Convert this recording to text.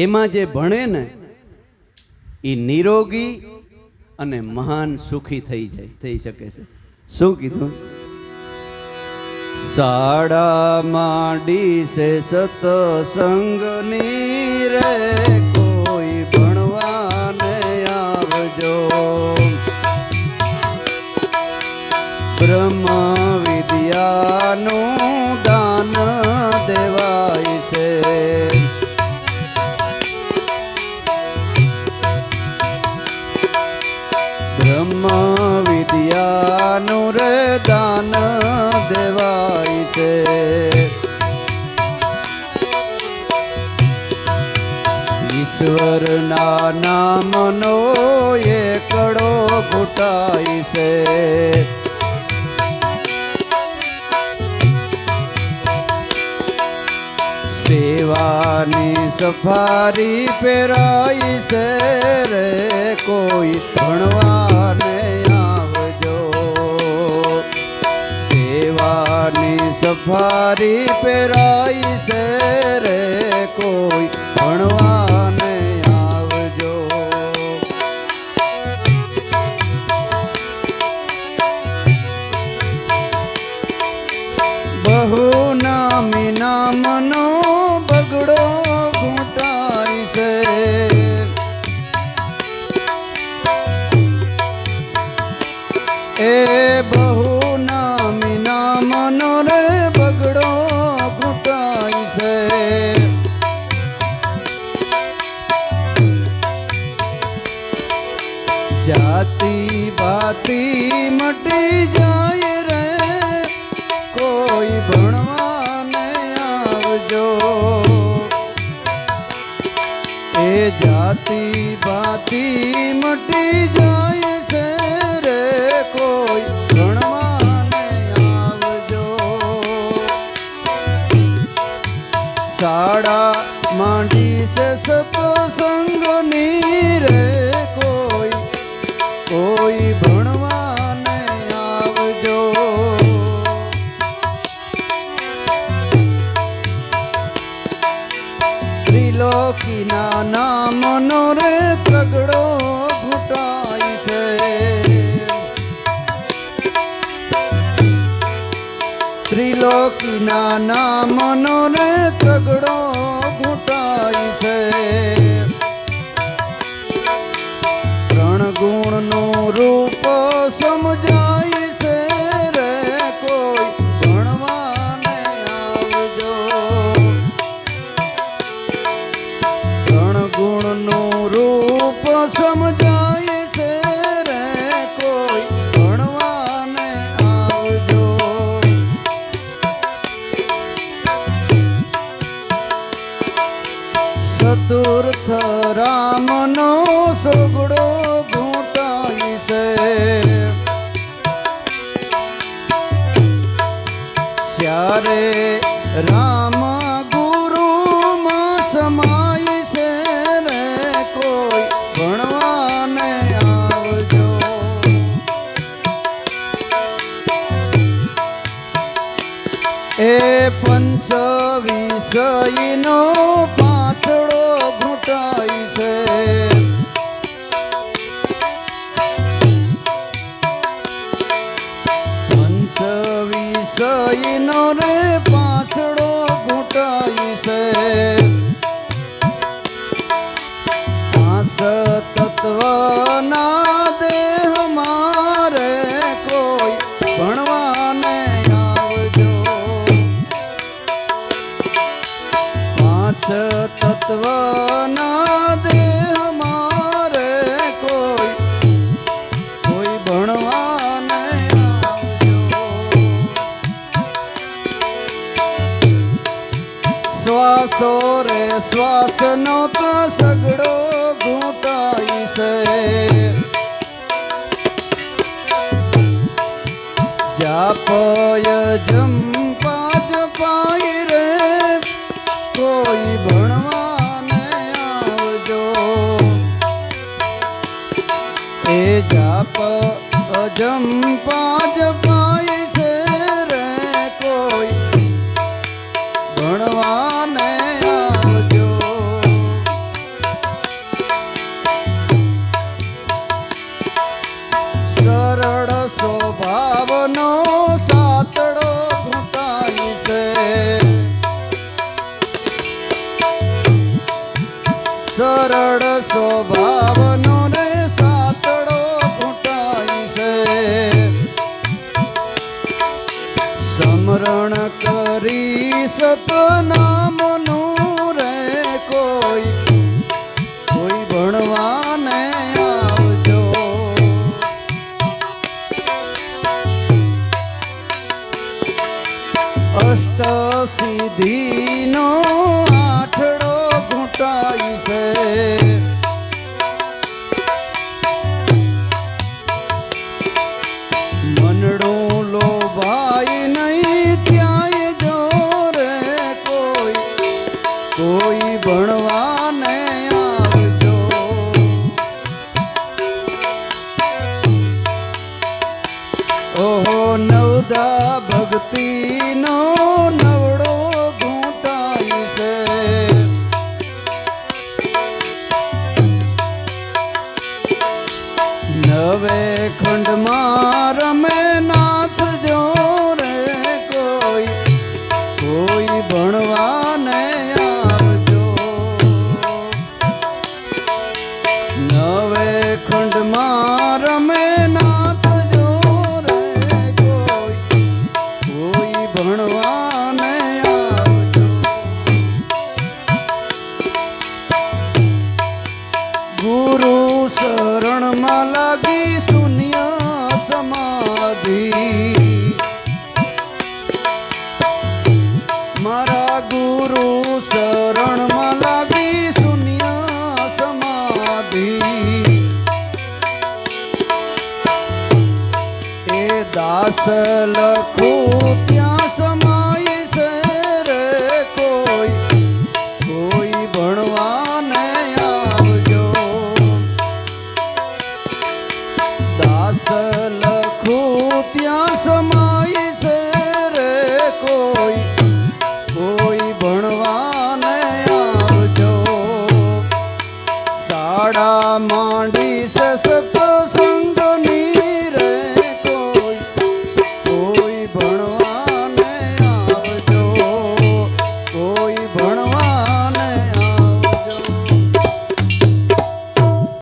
એમાં જે ભણે ને એ નિરોગી અને મહાન સુખી થઈ શકે છે. શું કીધું? શાળા માંડી છે સતસંગની રે, કોઈ ભણવાને આવજો. બ્રહ્મ વિદ્યાનું દાન દેવાય છે. બ્રહ્મ વિદ્યાનું રે દાન દેવાય છે. ઈશ્વરના નામનો એકડો ઘૂંટાય છે. સેવાની સફારી પેરાઈ છે રે, કોઈ ભણવાને આવજો. સેવાની સફારી પેરાઈ છે રે, કોઈ ભણવાને આવજો. બહુ નામી નામનો બગડો ઘૂંટાય છે. એ બહુ નામી નામનો રે બગડો ઘૂંટાય છે. જાતિ ભાતિ મટી જાય રે, કોઈ ભણવાને આવજો. એ જાતિ ભાતિ મટી જાય છે રે, કોઈ ભણવાને આવજો. શાળા માંડી છે સત્સંગની રે, કોઈ ભણવાને આવજો. ત્રિલોકીના નામનો રે તગડો ઘૂંટાય છે. ત્રિલોકીના નામનો રે તગડો ઘૂંટાય છે. ત્રણ ગુણનું રૂપ સમજાય છે રે, કોઈ ભણવાને આવજો. ત્રણ ગુણનું રૂપ સમજાય છે રે, કોઈ ભણવાને આવજો. ચતુર્થ રામનો સોગડો ઘૂંટાય છે. સ્યારે રામ ગુરુમાં સમાય છે રે, કોઈ ભણવાને આવજો. એ પંચ વિષયનો પાછળો ઘૂંટાય છે. પંચ વિષયનો રે પાછળો ઘૂંટાય છે. પાંચ તત્વના દેહ મારે, કોઈ ભણવાને આવજો. પાંચ તત્વના દેહ મારે, કોઈ ભણવાને આવજો. શ્વાસો રે શ્વાસનો તો સગડો ઘૂંટાય છે. જાપય જંપા જપાય રે, કોઈ ભણવાને આવજો. એ જાપ અજંપા જપાય છે રે, કોઈ ભણવાને સરળ સ્વભાવનો રે સાતડો ઘૂંટાય છે. સ્મરણ કરી સતનામનું રે કોઈ ભણવાને આવજો. અષ્ટ સિદ્ધિનો આઠડો ઘૂંટાય છે. મનડું લોભાય નહીં ત્યાંય જો રે કોઈ ભણવાને આવજો. ઓહો નવદા ભક્તિનો નવડો ઘૂંટાય છે. નવે ખંડમાં રમે નાથ જો રે કોઈ ભણવાને આવજો. નવે ખંડમાં રમે નાથ જો રે કોઈ ભણવાને આવજો. ગુરુ શરણમાં લાગી શૂન્ય સમાધિ. મારા ગુરુ શરણમાં લાગી શૂન્ય સમાધિ. એ દાસ લખું ત્યાં સમાય છે રે કોઈ ભણવાને આવજો. દાસ લખું ત્યાં સમાય